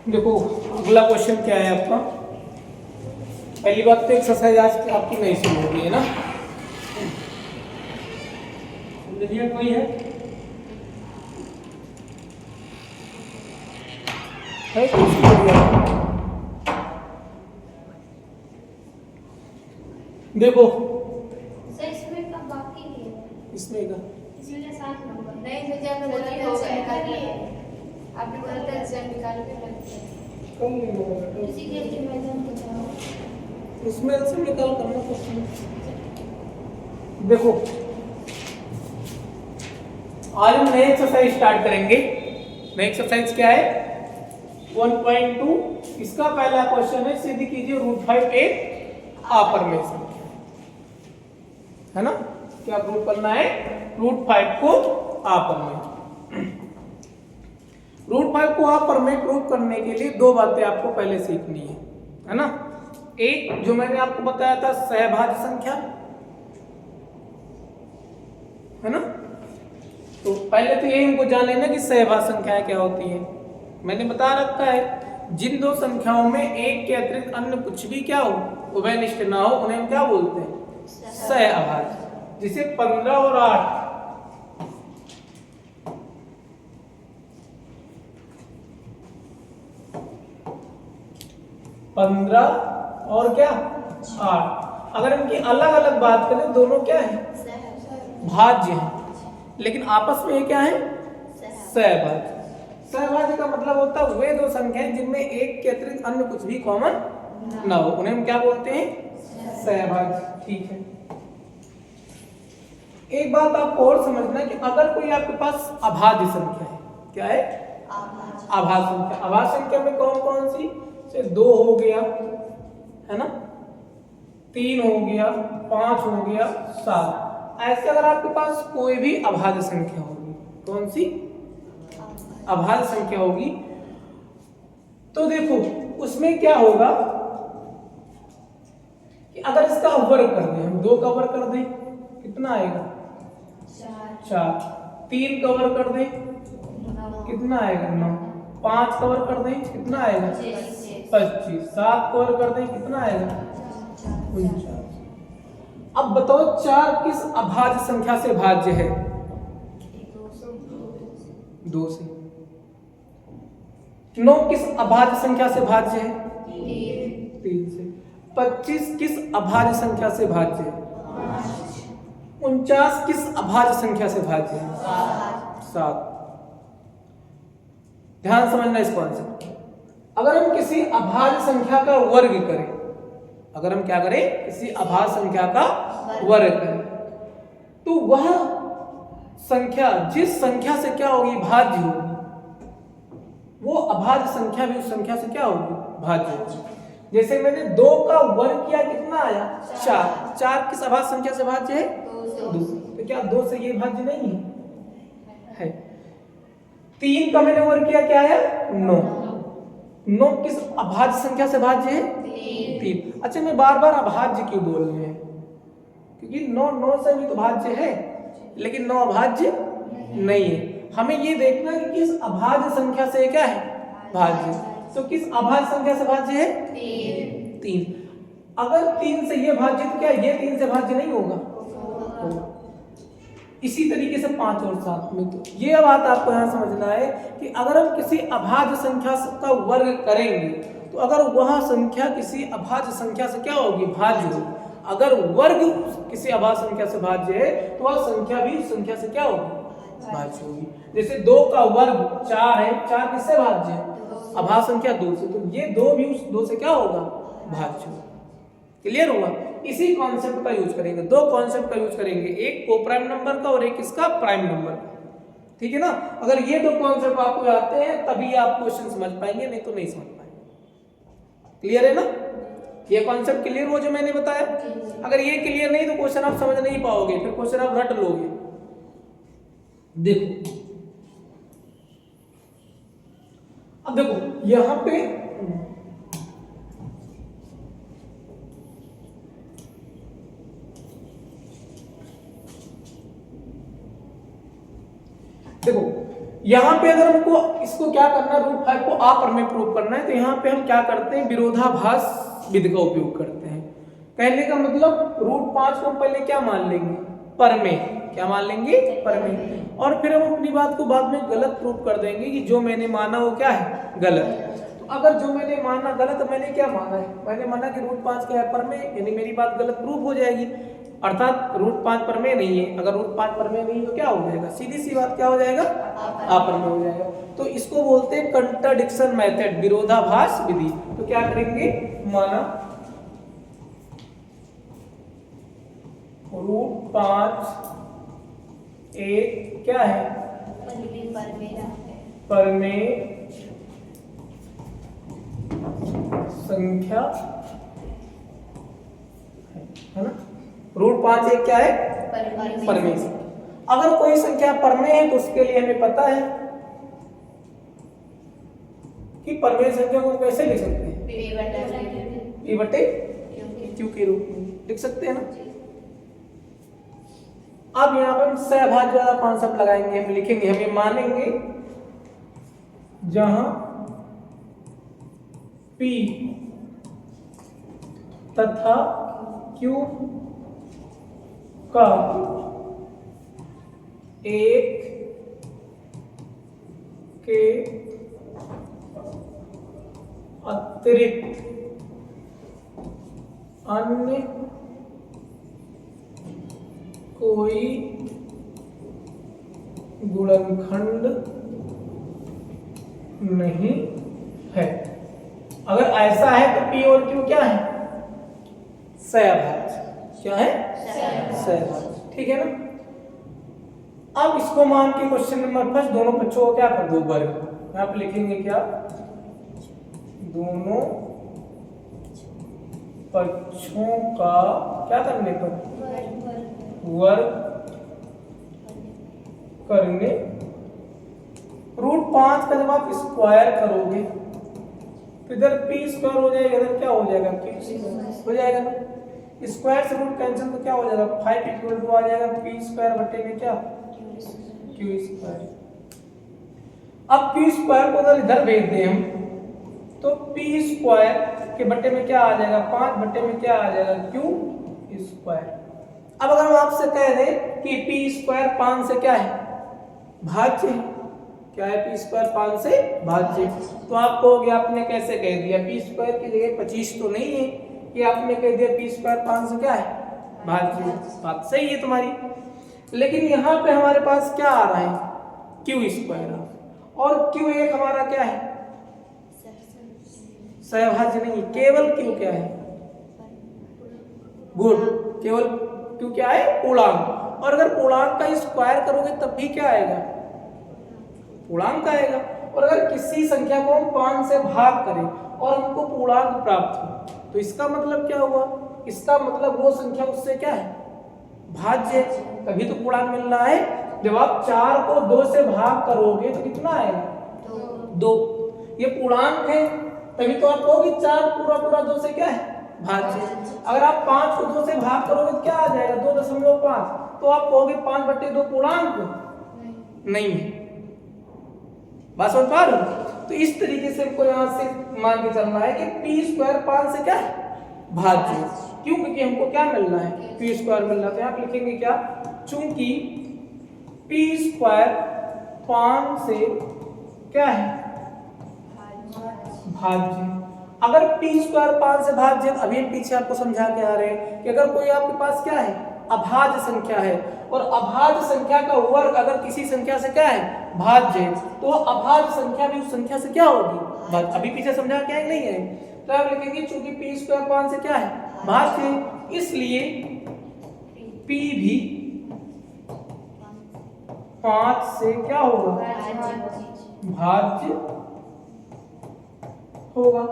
देखो अगला क्वेश्चन क्या है आपका। पहली बात तो एक्सरसाइज आज आपकी नहीं शुरू होगी है ना। कोई है देखो इसमें का बाकी है, इसमें का इसलिए 7 नंबर नहीं तो जब बोला था उसे निकालिए, आपने बोला था उसे निकाल के रखिए। कम नहीं होगा इसी के लिए मैं जान बताऊं। इसमें से निकाल करना क्वेश्चन। देखो आज हम नई एक्सरसाइज स्टार्ट करेंगे। नई एक्सरसाइज क्या है 1.2। इसका पहला क्वेश्चन है, सिद्ध कीजिए √5 एक अपर में संख्या है ना। क्या प्रूव करना है, √5 को अपर में। √5 को अपर में प्रूव करने के लिए दो बातें आपको पहले सीखनी है ना। एक जो मैंने आपको बताया था सहभाज्य संख्या है ना। तो पहले तो ये हमको जान लेना कि सहभाज्य संख्याएं क्या होती है। मैंने बता रखा है जिन दो संख्याओं में एक के अतिरिक्त अन्य कुछ भी क्या हो, उभयनिष्ठ ना हो, उन्हें हम क्या बोलते हैं, सहअभाज्य। जिसे 15 और 8 15 और क्या 8, अगर इनकी अलग अलग बात करें दोनों क्या है, भाज्य हैं, लेकिन आपस में ये क्या है, सहभाज्य। सहभाज्य का मतलब होता है वे दो संख्याएं जिनमें एक के अतिरिक्त अन्य कुछ भी कॉमन ना हो, उन्हें हम क्या बोलते हैं, सहभाज्य। ठीक है। एक बात आपको और समझना है कि अगर कोई आपके पास अभाज्य संख्या है, क्या है, अभाज्य संख्या। अभाज्य संख्या में कौन कौन सी, जैसे 2 हो गया है ना, 3 हो गया, 5 हो गया, 7। ऐसे अगर आपके पास कोई भी अभाज्य संख्या होगी, कौन सी अभाज्य संख्या होगी, तो देखो उसमें क्या होगा कि अगर इसका वर्ग कर दें, हम 2 का वर्ग कर दें कितना आएगा, 4। 3 का वर्ग कर दें कितना आएगा, 9। 5 का वर्ग कर दें कितना आएगा, 25। 7 का वर्ग कर दें कितना आएगा, 49। अब बताओ 4 किस अभाज्य संख्या से भाज्य है, 2 से। 9 किस अभाज्य संख्या से भाज्य है, 3 से। 25 किस अभाज्य संख्या से भाज्य है, 49 किस अभाज्य संख्या से भाज्य है, 7। ध्यान समझना इस कॉन्सेप्ट। अगर हम किसी अभाज्य संख्या का वर्ग करें, अगर हम क्या करें, किसी अभाज्य संख्या का वर्ग करें, तो वह संख्या जिस संख्या से क्या होगी, भाज्य होगी, वो अभाज्य संख्या भी उस संख्या से क्या होगी, भाज्य होगी। जैसे मैंने 2 का वर्ग किया कितना आया, 4। 4 किस अभाज्य संख्या से भाज्य है, 2। तो क्या 2 से ये भाज्य नहीं है। 3 का मैंने वर्ग किया क्या आया, 9। 9 किस अभाज्य संख्या से भाज्य है, 3। अच्छा मैं बार बार अभाज्य क्यों बोल रहे हैं, क्योंकि 9 से भी तो भाज्य है, लेकिन 9 अभाज्य नहीं है। हमें ये देखना है कि किस अभाज्य संख्या से क्या है, भाज्य। तो किस अभाज्य संख्या से भाज्य है, 3। अगर 3 से ये भाज्य तो क्या ये 3 से भाज्य नहीं होगा, इसी तरीके से 5 और 7 में। तो ये बात आपको यहाँ समझना है कि अगर हम किसी अभाज्य संख्या का वर्ग करेंगे, तो अगर वह संख्या किसी अभाज्य संख्या से क्या होगी, भाज्य होगी। अगर वर्ग किसी अभाज्य संख्या से भाज्य है, तो वह संख्या भी उस संख्या से क्या होगी, भाज्य होगी। जैसे 2 का वर्ग 4 है, 4 किससे भाज्य है, अभाज्य संख्या 2 से, तो ये 2 भी उस 2 से क्या होगा, भाज्य होगा। क्लियर हुआ। इसी कॉन्सेप्ट का यूज करेंगे, 2 कॉन्सेप्ट का यूज करेंगे, एक को प्राइम नंबर का और एक इसका प्राइम नंबर का। ठीक है ना। अगर ये 2 कॉन्सेप्ट आपको आते हैं तभी आप क्वेश्चन समझ पाएंगे, नहीं तो नहीं समझ पाएंगे। क्लियर है ना, ये कॉन्सेप्ट क्लियर हुआ जो मैंने बताया। अगर ये क्लियर नहीं तो क्वेश्चन आप समझ नहीं पाओगे, फिर क्वेश्चन आप रट लोगे। देखो अब देखो यहां पे देखो यहाँ पे अगर हमको इसको क्या करना है, रूट 5 को आपर में प्रूव करना है, तो यहाँ पे हम क्या करते हैं, विरोधाभास विधि का उपयोग करते हैं। कहने का मतलब रूट 5 को हम पहले क्या मान लेंगे, परमेय। क्या मान लेंगे, परमेय। और फिर हम अपनी बात को बाद में गलत प्रूव कर देंगे कि जो मैंने माना वो क्या है, गलत। तो अगर जो मैंने माना गलत, तो मैंने क्या माना है, मैंने माना कि रूट 5 क्या है, परमेय, यानी मेरी बात गलत प्रूव हो जाएगी, अर्थात रूट 5 परमेय नहीं है। अगर रूट 5 परमेय नहीं तो क्या हो जाएगा, सीधी सी बात क्या हो जाएगा, अपरमेय हो जाएगा। तो इसको बोलते हैं कंट्राडिक्शन मेथड, विरोधाभास विधि। तो क्या करेंगे, माना रूट 5 एक क्या है, परमेय संख्या है ना। रूट 5 एक क्या है, परमेय। अगर कोई संख्या परमेय है तो उसके लिए हमें पता है कि परमेय संख्या को कैसे लिख सकते हैं, p बटे q के रूप में लिख सकते हैं ना। अब यहाँ पर सहभाज्य वाला कॉन्सेप्ट लगाएंगे, हम लिखेंगे, हम ये मानेंगे जहां p तथा q का एक के अतिरिक्त अन्य कोई गुणनखंड नहीं है। अगर ऐसा है तो p और q क्या है, सहभाज्य। क्या है, सहभाज्य। ठीक है ना। अब इसको मान के क्वेश्चन नंबर फर्स्ट दोनों पक्षों को क्या कर दो, वर्ग। यहाँ पे लिखेंगे क्या, दोनों पक्षों का क्या करने पर, वर्ग करने। रूट 5 का जब आप स्क्वायर करोगे तो इधर p स्क्वायर हो जाएगा, इधर क्या हो जाएगा, q हो जाएगा ना। स्क्वायर से रूट कैंसिल तो क्या हो जाएगा, 5 इक्वल टू आ जाएगा p स्क्वायर बटे में क्या, q स्क्वायर। अब p स्क्वायर को अगर इधर भेज दें हम तो p स्क्वायर के बटे में क्या आ जाएगा, 5 बटे में क्या आ जाएगा, q स्क्वायर। अब अगर हम आपसे कह दें कि p स्क्वायर 5 से क्या है, भाज्य है, क्या है, p स्क्वायर 5 से भाज्य, तो आप कहोगे आपने कैसे कह दिया, p स्क्वायर की जगह 25 तो नहीं है कि आपने कह दिया p स्क्वायर 5 से क्या है, भाज्य। बात सही है तुम्हारी, लेकिन यहाँ पे हमारे पास क्या आ रहा है, q स्क्वायर, और q एक हमारा क्या है, सहभाज्य नहीं, केवल q क्या है, गुण, केवल q क्या है, पूर्णांक। और अगर पूर्णांक का स्क्वायर करोगे तब भी क्या आएगा, पूर्णांक आएगा। और अगर किसी संख्या को हम 5 से भाग करें और हमको पूर्णांक प्राप्त हो तो इसका मतलब क्या हुआ, इसका मतलब वो संख्या उससे क्या है, भाज्य, तभी तो पूर्णांक मिल रहा है। जब आप 4 को 2 से भाग करोगे तो कितना आएगा, 2। ये पूर्णांक है, तभी तो आप कहोगे 4 पूरा पूरा 2 से क्या है, भाज्य। अगर आप 5 को 2 से भाग करोगे तो क्या आ जाएगा, 2.5, तो आप कहोगे 5 बटे 2 पूर्णांक नहीं है। बात समझ पा रहे हो। तो इस तरीके से हमको यहाँ से मान के चलना है कि p स्क्वायर 5 से क्या है, भाज्य। क्यों, क्योंकि हमको क्या मिल रहा है, p स्क्वायर मिल रहा है। तो यहाँ पे लिखेंगे क्या, चूंकि p स्क्वायर 5 से क्या है, भाज्य। अगर p स्क्वायर 5 से भाज्य, अभी हम पीछे आपको समझा के आ रहे हैं कि अगर कोई आपके पास क्या है, अभाज्य संख्या है, और अभाज्य संख्या का वर्ग अगर किसी संख्या से क्या है, भाज्य, तो अभाज्य संख्या भी उस संख्या से क्या होगी, भाज्य। अभी पीछे समझा के आए नहीं है, तो आप लिखेंगे चूंकि p स्क्वायर 5 से क्या है, भाज्य, इसलिए p भी 5 से क्या होगा, भाज्य होगा।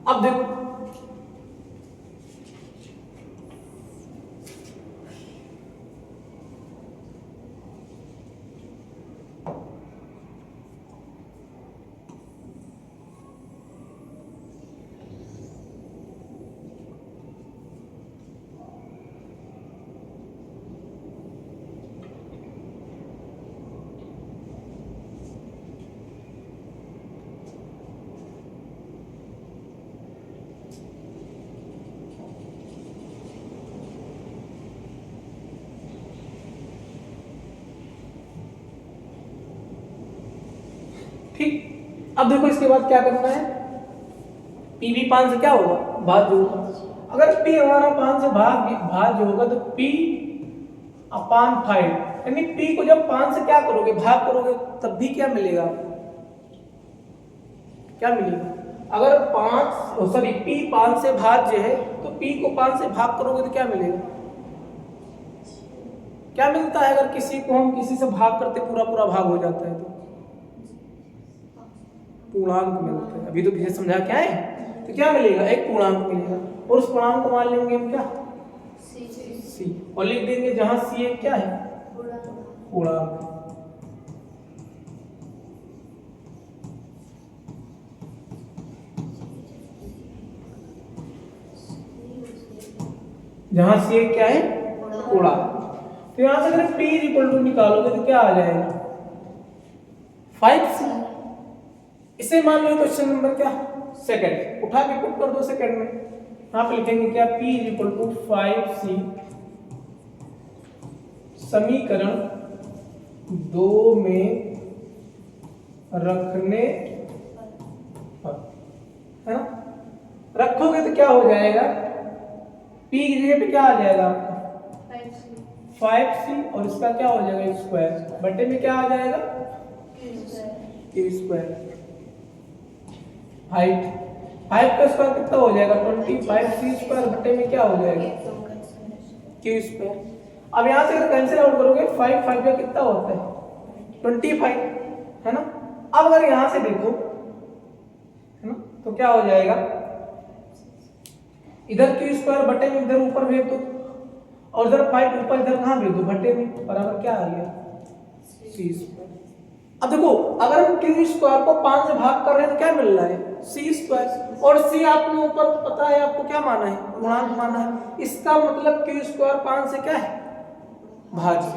अब देखो, अब देखो इसके बाद क्या करना है, p भी 5 से क्या होगा, भाज्य होगा। अगर p हमारा 5 से भाज्य होगा तो p अपान 5, यानी p को जब 5 से क्या करोगे, भाग करोगे, तब भी क्या मिलेगा, क्या मिलेगा। अगर p 5 से भाज्य है तो p को 5 से भाग करोगे तो क्या मिलेगा, क्या मिलता है। अगर किसी को हम किसी से भाग करते पूरा पूरा भाग हो जाता है तो पूर्णांक मिलता है। अभी तो किसी समझा क्या है, तो क्या मिलेगा, एक पूर्णांक मिलेगा, और उस पूर्णांक को मान लेंगे हम क्या, c, और लिख देंगे जहां c एक क्या है, पूर्णांक। जहां c एक क्या है, पूर्णांक। तो यहां से अगर p इक्वल टू निकालोगे तो क्या आ जाएगा, 5c। इसे मान लो क्वेश्चन नंबर क्या, सेकंड, उठा के पुट कर दो सेकंड में। यहां पे लिखेंगे क्या, p इक्वल टू 5c समीकरण 2 में रखने पर, है ना, रखोगे तो क्या हो जाएगा, p की जगह पे क्या आ जाएगा आपका 5c, और इसका क्या हो जाएगा स्क्वायर, बटे में क्या आ जाएगा q स्क्वायर। हाइट 5 का स्क्वायर कितना हो जाएगा 25c स्क्वायर, बटे में क्या हो जाएगा q स्क्वायर। अब यहां से अगर कैंसिल आउट करोगे 5 का कितना होता है 25, है ना। अब अगर यहां से देखो, है ना, तो क्या हो जाएगा, इधर q स्क्वायर बटे में इधर ऊपर भेज दो, और इधर 5 ऊपर इधर कहां भेज दो, बटे में, बराबर क्या आ गया c स्क्वायर। अब देखो अगर हम q स्क्वायर को 5 से भाग कर रहे हैं तो क्या मिल रहा है c स्क्वायर, और c आपने ऊपर पता है आपको क्या माना है, पूर्णांक माना है। इसका मतलब q स्क्वायर 5 से क्या है, भाज्य।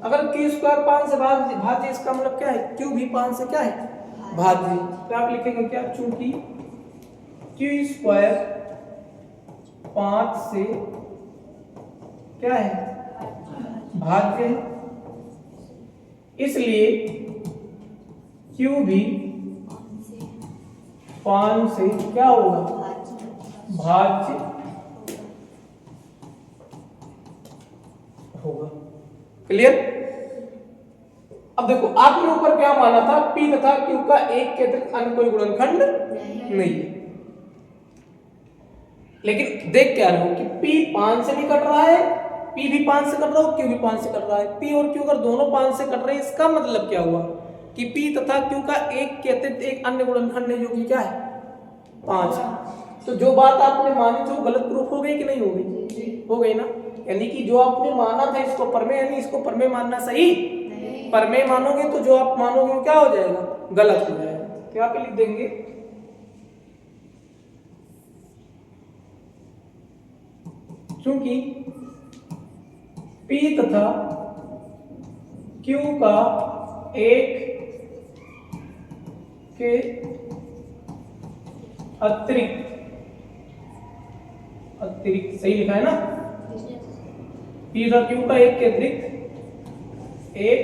अगर q स्क्वायर 5 से भाज्य, इसका मतलब क्या है, q भी 5 से क्या है, भाज्य। तो आप लिखेंगे क्या, चूंकि q स्क्वायर 5 से क्या है, भाज्य है, इसलिए q भी 5 से क्या होगा, भाज्य होगा। क्लियर। अब देखो आपने ऊपर क्या माना था, p तथा q का एक के अतिरिक्त अन्य कोई गुणनखंड नहीं है, लेकिन देख क्या रहे हो कि p 5 से भी कट रहा है, p भी 5 से कट रहा है, q भी 5 से कट रहा है। p और q अगर दोनों 5 से कट रहे हैं, इसका मतलब क्या हुआ कि p तथा q का एक के अतिरिक्त एक अन्य गुणनखंड है जो कि क्या है 5। तो जो बात आपने मानी थी वो गलत प्रूफ हो गई कि नहीं हो गई, हो गई ना। यानी कि जो आपने माना था इसको परमेय, यानी इसको परमेय मानना सही, परमेय मानोगे तो जो आप मानोगे वो क्या हो जाएगा, गलत हो जाएगा। तो यहाँ पे लिख देंगे चूंकि p तथा q का एक के अतिरिक्त सही लिखा है ना, p तथा q का एक के अतिरिक्त एक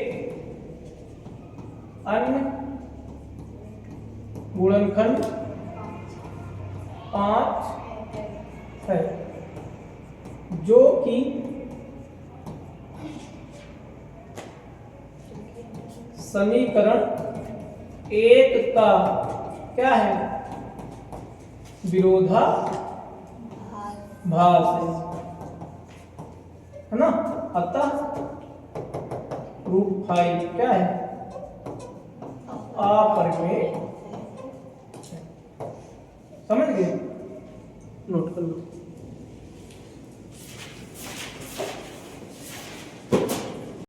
अन्य गुणनखंड 5 है, जो कि समीकरण 1 का क्या है, विरोधाभास है ना। अतः रूट 5 क्या है, अपरिमेय। समझ गए, नोट कर लो।